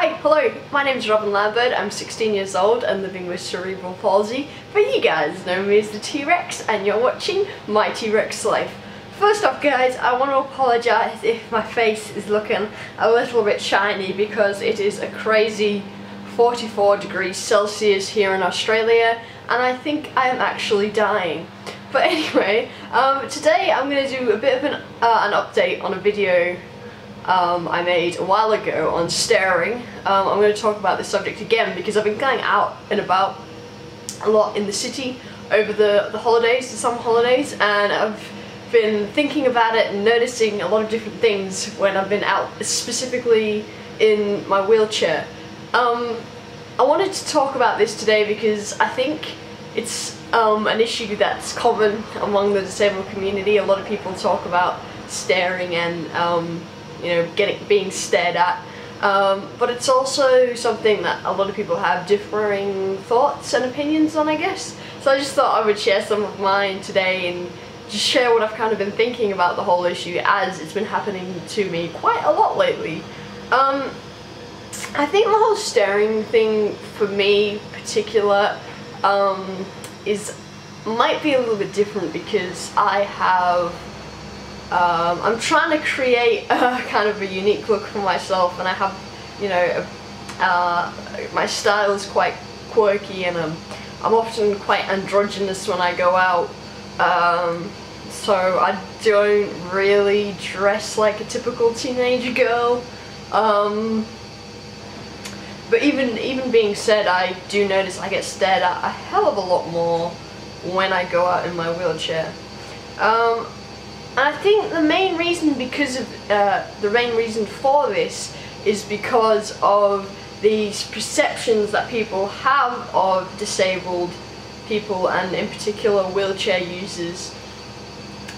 Hi, hello, my name is Robin Lambert, I'm 16 years old and living with cerebral palsy, but you guys know me as the T-Rex and you're watching My T-Rex Life. First off guys, I want to apologise if my face is looking a little bit shiny because it is a crazy 44 degrees Celsius here in Australia and I think I am actually dying. But anyway, today I'm going to do a bit of an update on a video I made a while ago on staring. I'm going to talk about this subject again because I've been going out and about a lot in the city over the holidays, the summer holidays, and I've been thinking about it and noticing a lot of different things when I've been out, specifically in my wheelchair. I wanted to talk about this today because I think it's an issue that's common among the disabled community. A lot of people talk about staring and you know, being stared at, but it's also something that a lot of people have differing thoughts and opinions on, I guess. So I just thought I would share some of mine today and just share what I've kind of been thinking about the whole issue as it's been happening to me quite a lot lately. I think the whole staring thing for me in particular might be a little bit different because I have I'm trying to create a kind of a unique look for myself, and I have, you know, my style is quite quirky, and I'm often quite androgynous when I go out, so I don't really dress like a typical teenage girl, but even being said, I do notice I get stared at a hell of a lot more when I go out in my wheelchair. I think the main reason for this is because of these perceptions that people have of disabled people, and in particular wheelchair users,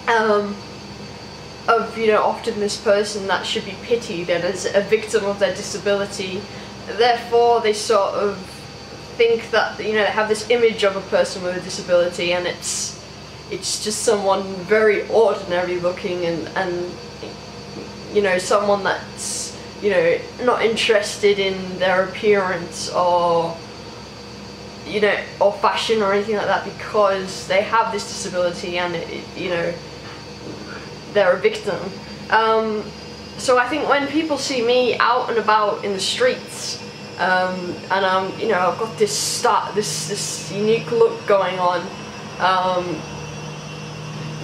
of, you know, often this person that should be pitied and as a victim of their disability. Therefore they sort of think that, you know, they have this image of a person with a disability and it's just someone very ordinary looking and you know, someone that's, you know, not interested in their appearance or, you know, or fashion or anything like that because they have this disability and you know, they're a victim. So I think when people see me out and about in the streets, and you know, I've got this unique look going on,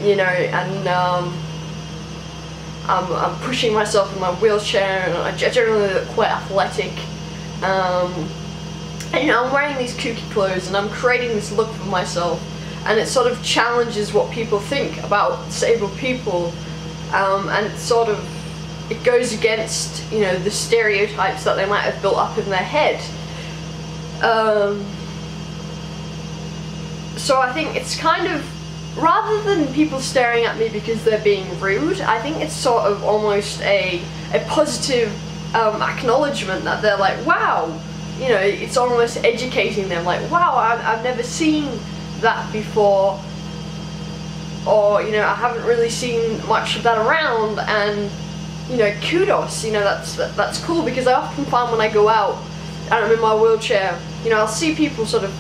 you know, and I'm pushing myself in my wheelchair, and I generally look quite athletic, and you know, I'm wearing these kooky clothes and I'm creating this look for myself, and it sort of challenges what people think about disabled people, and it goes against, you know, the stereotypes that they might have built up in their head. So I think it's kind of, rather than people staring at me because they're being rude, I think it's sort of almost a positive acknowledgement that they're like, wow, you know, it's almost educating them, like, wow, I've never seen that before, or, you know, I haven't really seen much of that around, and, you know, kudos, you know, that's cool, because I often find when I go out and I'm in my wheelchair, you know, I'll see people sort of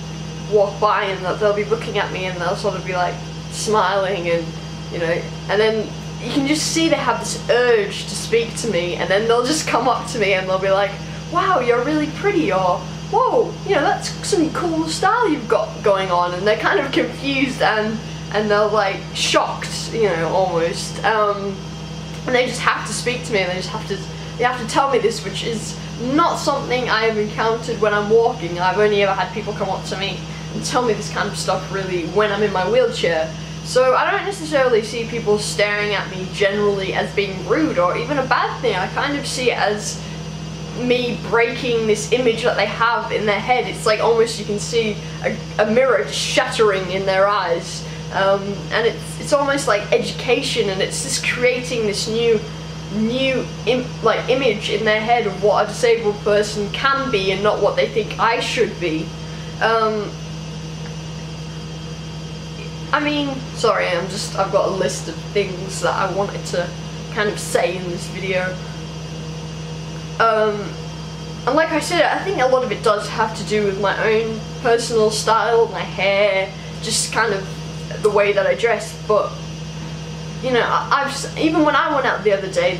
walk by and they'll be looking at me and they'll sort of be like smiling, and, you know, and then you can just see they have this urge to speak to me, and then they'll just come up to me and they'll be like, wow, you're really pretty, or whoa, you know, that's some cool style you've got going on, and they're kind of confused and they're like shocked, you know, almost, and they just have to speak to me, and they have to tell me this, which is not something I have encountered when I'm walking. I've only ever had people come up to me and tell me this kind of stuff really when I'm in my wheelchair. So I don't necessarily see people staring at me generally as being rude or even a bad thing. I kind of see it as me breaking this image that they have in their head. It's like almost you can see a mirror just shattering in their eyes, and it's almost like education, and it's just creating this new image in their head of what a disabled person can be and not what they think I should be. I mean, sorry, I've got a list of things that I wanted to kind of say in this video. And like I said, I think a lot of it does have to do with my own personal style, my hair, just kind of the way that I dress. But you know, even when I went out the other day, I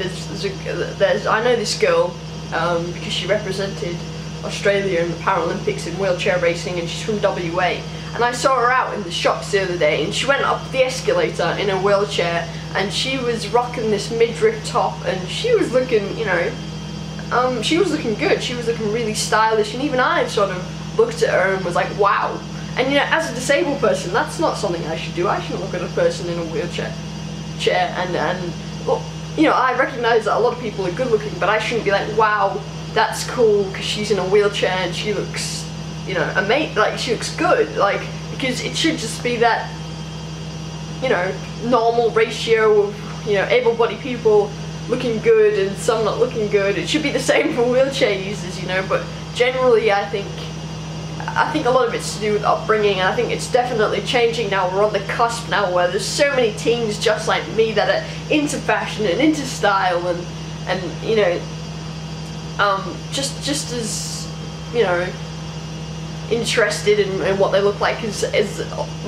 know this girl because she represented Australia in the Paralympics in wheelchair racing, and she's from WA. And I saw her out in the shops the other day, and she went up the escalator in a wheelchair, and she was rocking this midriff top, and she was looking, you know, she was looking good. She was looking really stylish, and even I sort of looked at her and was like, wow. And you know, as a disabled person, that's not something I should do. I shouldn't look at a person in a wheelchair and well, you know, I recognise that a lot of people are good looking, but I shouldn't be like, wow, that's cool because she's in a wheelchair and she looks, you know, amazing, like she looks good, like, because it should just be that, you know, normal ratio of, you know, able-bodied people looking good and some not looking good. It should be the same for wheelchair users, you know, but generally I think a lot of it's to do with upbringing, and I think it's definitely changing now. We're on the cusp now where there's so many teens just like me that are into fashion and into style and you know, just as, you know, interested in what they look like as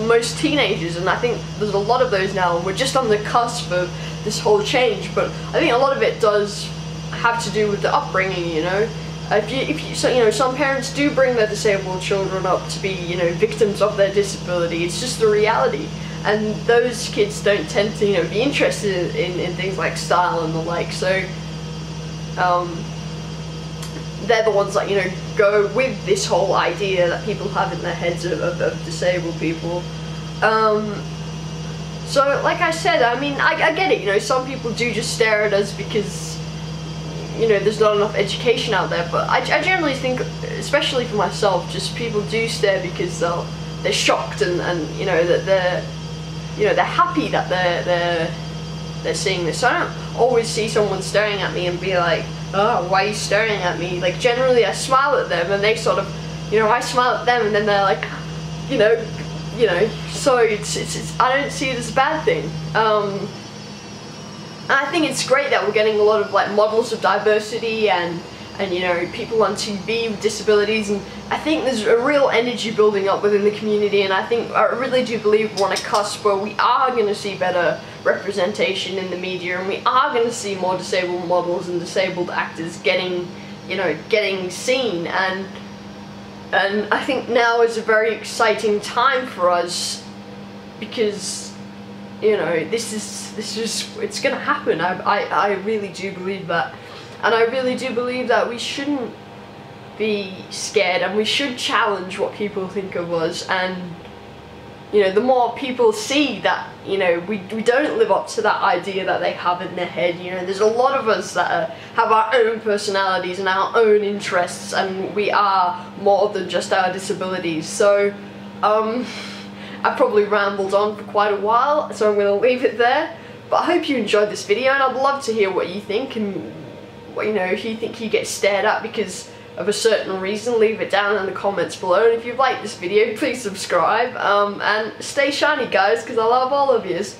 most teenagers. And I think there's a lot of those now, and we're just on the cusp of this whole change. But I think a lot of it does have to do with the upbringing, you know. So, you know, some parents do bring their disabled children up to be, you know, victims of their disability. It's just the reality, and those kids don't tend to, you know, be interested in things like style and the like. So they're the ones that, you know, go with this whole idea that people have in their heads of disabled people. So like I said, I mean, I get it, you know, some people do just stare at us because, you know, there's not enough education out there. But I generally think, especially for myself, just people do stare because they're shocked and you know, that they're happy that they're seeing this. So I don't always see someone staring at me and be like, oh, why are you staring at me? Like, generally I smile at them and they sort of, you know, I smile at them and then they're like, you know, so it's I don't see it as a bad thing. And I think it's great that we're getting a lot of like models of diversity and you know, people on TV with disabilities, and I think there's a real energy building up within the community, and I really do believe we're on a cusp where we are going to see better representation in the media, and we are going to see more disabled models and disabled actors getting seen, and I think now is a very exciting time for us because, you know, it's gonna happen. I really do believe that, and I really do believe that we shouldn't be scared, and we should challenge what people think of us. And you know, the more people see that, you know, we don't live up to that idea that they have in their head. You know, there's a lot of us that have our own personalities and our own interests, and we are more than just our disabilities. So I've probably rambled on for quite a while, so I'm going to leave it there. But I hope you enjoyed this video, and I'd love to hear what you think, and you know, if you think you get stared at because of a certain reason, leave it down in the comments below. And if you've liked this video, please subscribe, and stay shiny guys, because I love all of yous.